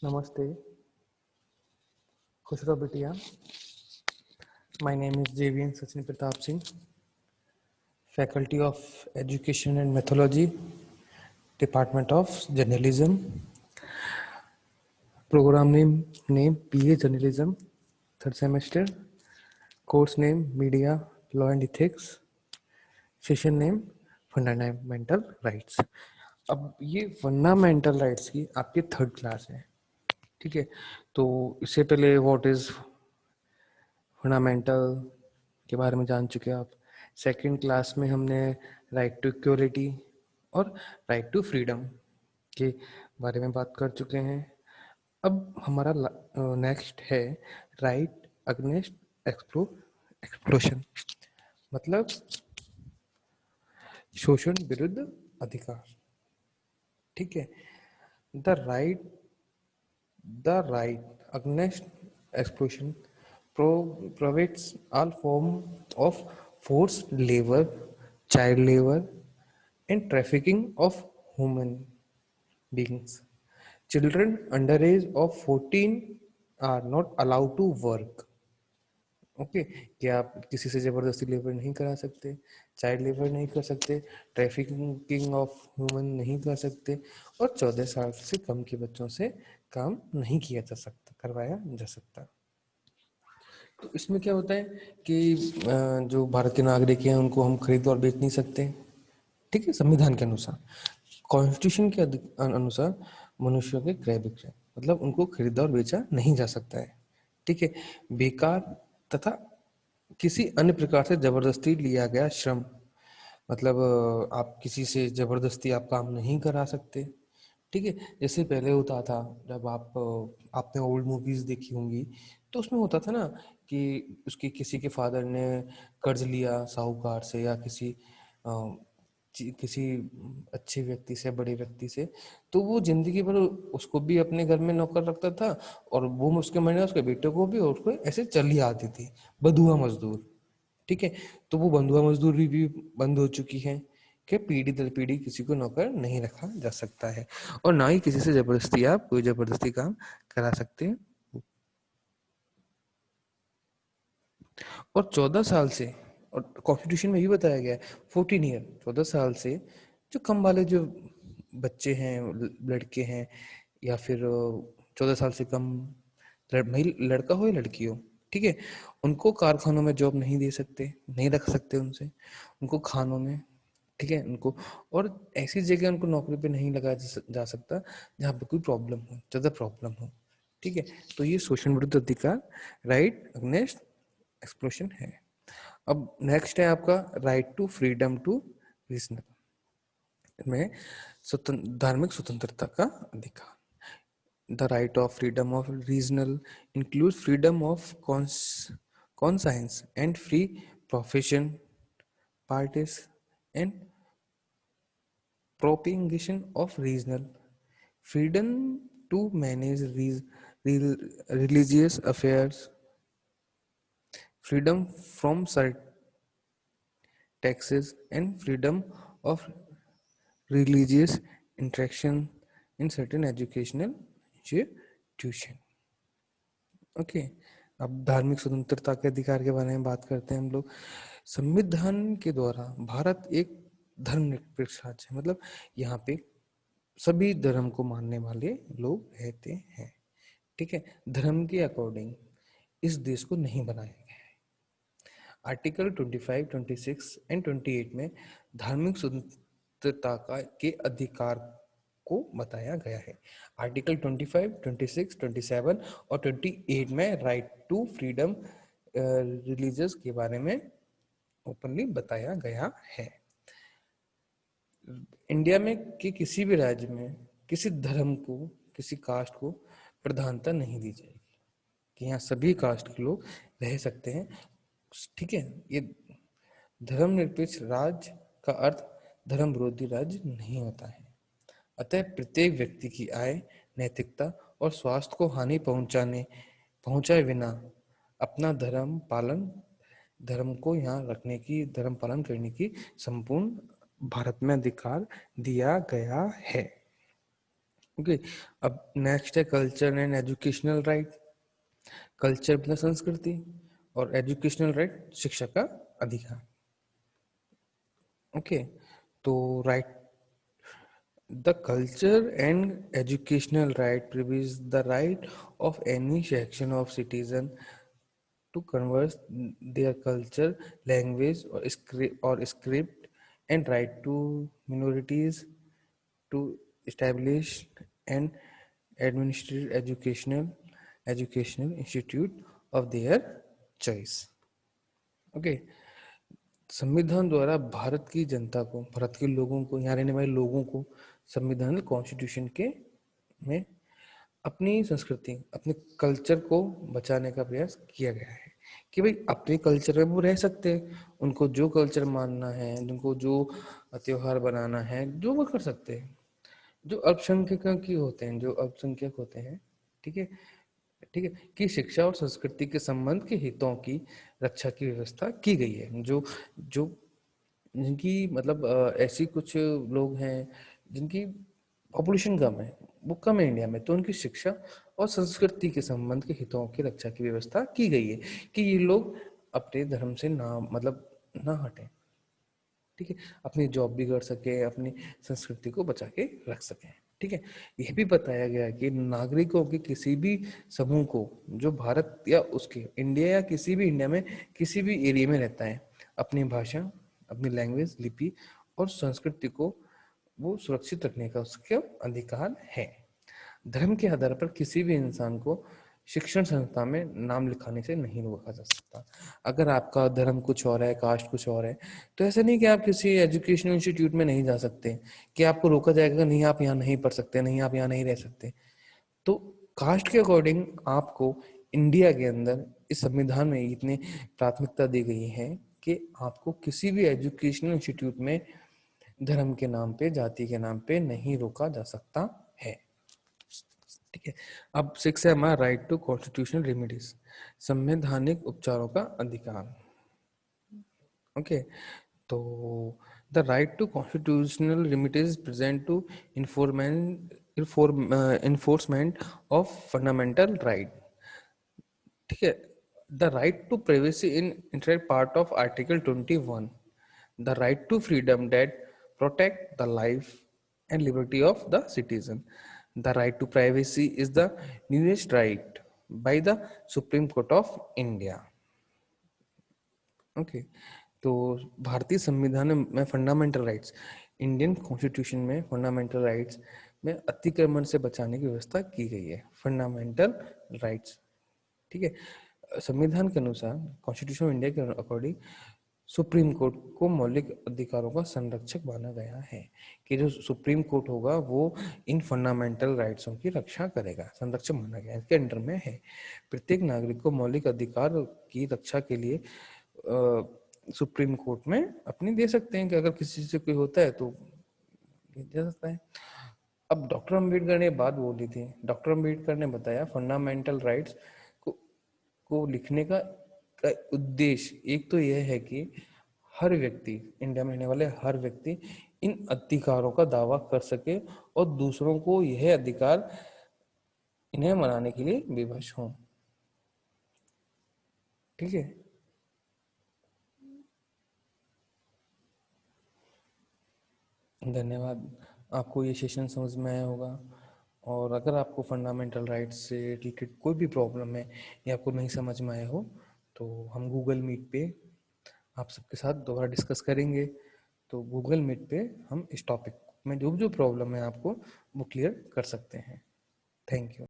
Namaste, खुश रहो बिटिया. My name is JVN Sachin Pratap Singh, Faculty of Education and Methodology, Department of Journalism. Program name BA Journalism, third semester. Course name Media, Law and Ethics. Session name fundamental rights. अब ये fundamental rights की आपकी third class है. ठीक है, तो इससे पहले व्हाट इज फंडामेंटल के बारे में जान चुके हैं आप. सेकंड क्लास में हमने राइट टू इक्वलिटी और राइट टू फ्रीडम के बारे में बात कर चुके हैं. अब हमारा नेक्स्ट है राइट अगेंस्ट एक्सप्लोशन, मतलब शोषण विरुद्ध अधिकार. ठीक है, the right against explosion prohibits all form of forced labor, child labor, and trafficking of human beings. Children under age of 14 are not allowed to work. Okay, कि आप किसी से जबरदस्ती लेबर नहीं करा सकते, चाइल्ड लेबर नहीं कर सकते, ट्रैफिकिंग ऑफ ह्यूमन नहीं कर सकते, और 14 साल से कम के बच्चों से काम नहीं किया जा सकता, करवाया जा सकता. तो इसमें क्या होता है कि जो भारत के नागरिक हैं उनको हम खरीद और बेच नहीं सकते. ठीक है, संविधान के अनुसार, कॉन्स्टिट्यूशन के अनुसार मनुष्यों के क्रय विक्रय, मतलब उनको खरीदा और बेचा नहीं जा सकता है. ठीक है, बेकार तथा किसी अन्य प्रकार से जबरदस्ती लिया गया श्रम, मतलब आप किसी से जबरदस्ती आप काम नहीं करा सकते. ठीक है, जैसे पहले होता था, जब आपने ओल्ड मूवीज देखी होंगी, तो उसमें होता था ना कि उसके किसी के फादर ने कर्ज लिया साहूकार से या किसी अच्छे व्यक्ति से, बड़े व्यक्ति से, तो वो जिंदगी भर उसको भी अपने घर में नौकर रखता था और वो उसके महीने उसके बेटे को भी, और उसको ऐसे चली आती थी बंधुआ मजदूर. ठीक है, तो वो बंधुआ मजदूरी भी बंद हो चुकी है कि पीढ़ी दर पीढ़ी किसी को नौकर नहीं रखा जा सकता है, और ना ही किसी से जबरदस्ती आप कोई जबरदस्ती काम करा सकते हैं. और 14 साल से, और कॉन्स्टिट्यूशन में भी बताया गया है 14 ईयर, 14 साल से जो कम वाले जो बच्चे हैं, लड़के हैं, या फिर 14 साल से कम लड़का हो या लड़की हो, ठीक है, उनको कारखानों में जॉब नहीं दे सकते, नहीं रख सकते उनसे, उनको खानों में, ठीक है, उनको, और ऐसी जगह उनको नौकरी पे नहीं लगाया जा सकता जहाँ पे कोई प्रॉब्लम हो, ज़्यादा प्रॉब्लम हो. ठीक है, तो ये शोषण विरुद्ध अधिकार, राइट अगेंस्ट एक्सप्लोशन है. अब नेक्स्ट है आपका right to freedom to religion में धार्मिक स्वतंत्रता का अधिकार. The right of freedom of religion include freedom of conscience and free profession, parties, and propagation of regional freedom to manage religious affairs, freedom from taxes, and freedom of religious interaction in certain educational institution. Okay, अब धार्मिक स्वतंत्रता के अधिकार के बारे में बात करते हैं हम लोग. संविधान के द्वारा भारत एक धर्मनिरपेक्ष राज्य है, मतलब यहाँ पे सभी धर्म को मानने वाले लोग रहते हैं. ठीक है, धर्म के अकॉर्डिंग इस देश को नहीं बनाया गया है. आर्टिकल 25, 26 एंड 28 में धार्मिक स्वतंत्रता के अधिकार को बताया गया है. आर्टिकल 25, 26, 27 और 28 में राइट टू फ्रीडम रिलीजियस के बारे में ओपनली बताया गया है. इंडिया में कि किसी भी राज्य में किसी धर्म को, किसी कास्ट को प्रधानता नहीं दी जाएगी, कि यहाँ सभी कास्ट के लोग रह सकते हैं. ठीक है, ये धर्मनिरपेक्ष राज्य का अर्थ धर्म विरोधी राज्य नहीं होता है. अतः प्रत्येक व्यक्ति की आय, नैतिकता और स्वास्थ्य को हानि पहुंचाए बिना अपना धर्म को यहाँ रखने की, धर्म पालन करने की संपूर्ण भारत में अधिकार दिया गया है. ओके, अब नेक्स्ट है culture and educational right. Culture मतलब संस्कृति, और एजुकेशनल राइट शिक्षा का अधिकार। ओके, तो right, the culture and educational right previews the right of any section of citizen to converse their culture, language, or script, and right to minorities to establish and administer educational institute of their choice. Okay, संविधान द्वारा भारत की जनता को, भारत के लोगों को, यहाँ रहने वाले लोगों को संविधान कॉन्स्टिट्यूशन के में अपनी संस्कृति, अपने कल्चर को बचाने का प्रयास किया गया है कि भाई अपने कल्चर में वो रह सकते हैं, उनको जो कल्चर मानना है, उनको जो त्योहार बनाना है, जो वो कर सकते हैं। जो अल्पसंख्यक की होते हैं, जो अल्पसंख्यक होते हैं, ठीक है, ठीक है, कि शिक्षा और संस्कृति के संबंध के हितों की रक्षा की व्यवस्था की गई है। जो जो जिनकी मतलब ऐसी कुछ लोग हैं जिनकी पॉपुलेशन कम है, वो कम है इंडिया में, तो उनकी शिक्षा और संस्कृति के संबंध के हितों की रक्षा की व्यवस्था की गई है कि ये लोग अपने धर्म से ना मतलब ना हटें, ठीक है, अपनी जॉब भी कर सके, अपनी संस्कृति को बचा के रख सकें, ठीक है। यह भी बताया गया कि नागरिकों के किसी भी समूह को जो भारत या उसके इंडिया या किसी भी इंडिया में किसी भी एरिया में रहता है, अपनी भाषा, अपनी लैंग्वेज, लिपि और संस्कृति को वो सुरक्षित रखने का उसका अधिकार है। धर्म के आधार पर किसी भी इंसान को शिक्षण संस्था में नाम लिखाने से नहीं रोका जा सकता। अगर आपका धर्म कुछ और है, कास्ट कुछ और है, तो ऐसा नहीं कि आप किसी एजुकेशनल इंस्टीट्यूट में नहीं जा सकते, कि आपको रोका जाएगा नहीं आप यहाँ नहीं पढ़ सकते, नहीं आप यहाँ नहीं रह सकते। तो कास्ट के अकॉर्डिंग आपको इंडिया के अंदर इस संविधान में इतनी प्राथमिकता दी गई है कि आपको किसी भी एजुकेशनल इंस्टीट्यूट में धर्म के नाम पे, जाति के नाम पे नहीं रोका जा सकता है, ठीक है। अब 6 है हमारा राइट टू कॉन्स्टिट्यूशनल रेमेडीज, संवैधानिक उपचारों का अधिकार। ओके, तो the right to constitutional remedies present to enforcement of fundamental right, ठीक है। The right to privacy in internet part of article 21, the right to freedom that protect the life and liberty of the citizen. The right to privacy is the newest right by the Supreme Court of India. Okay, तो भारतीय संविधान में fundamental rights, Indian constitution में fundamental rights में अतिक्रमण से बचाने की व्यवस्था की गई है, फंडामेंटल राइट्स, ठीक है। संविधान के अनुसार, कॉन्स्टिट्यूशन ऑफ इंडिया के अकॉर्डिंग, सुप्रीम कोर्ट को मौलिक अधिकारों का संरक्षक माना गया है कि जो सुप्रीम कोर्ट होगा वो इन फंडामेंटल राइट्सों की रक्षा करेगा, संरक्षक माना गया है, इसके अंडर में है। प्रत्येक नागरिक को मौलिक अधिकार की रक्षा के लिए सुप्रीम कोर्ट में अपनी दे सकते हैं कि अगर किसी से कोई होता है तो दे सकता है। अब डॉक्टर अम्बेडकर ने बात बोली थी, डॉक्टर अम्बेडकर ने बताया फंडामेंटल राइट्स को लिखने का उद्देश्य एक तो यह है कि हर व्यक्ति, इंडिया में रहने वाले हर व्यक्ति इन अधिकारों का दावा कर सके और दूसरों को यह अधिकार इन्हें मनाने के लिए विवश हों, ठीक है। धन्यवाद, आपको ये सेशन समझ में आया होगा, और अगर आपको फंडामेंटल राइट्स से रिलेटेड कोई भी प्रॉब्लम है या आपको नहीं समझ में आया हो तो हम गूगल मीट पे आप सबके साथ दोबारा डिस्कस करेंगे। तो गूगल मीट पे हम इस टॉपिक में जो जो प्रॉब्लम है आपको वो क्लियर कर सकते हैं। Thank you.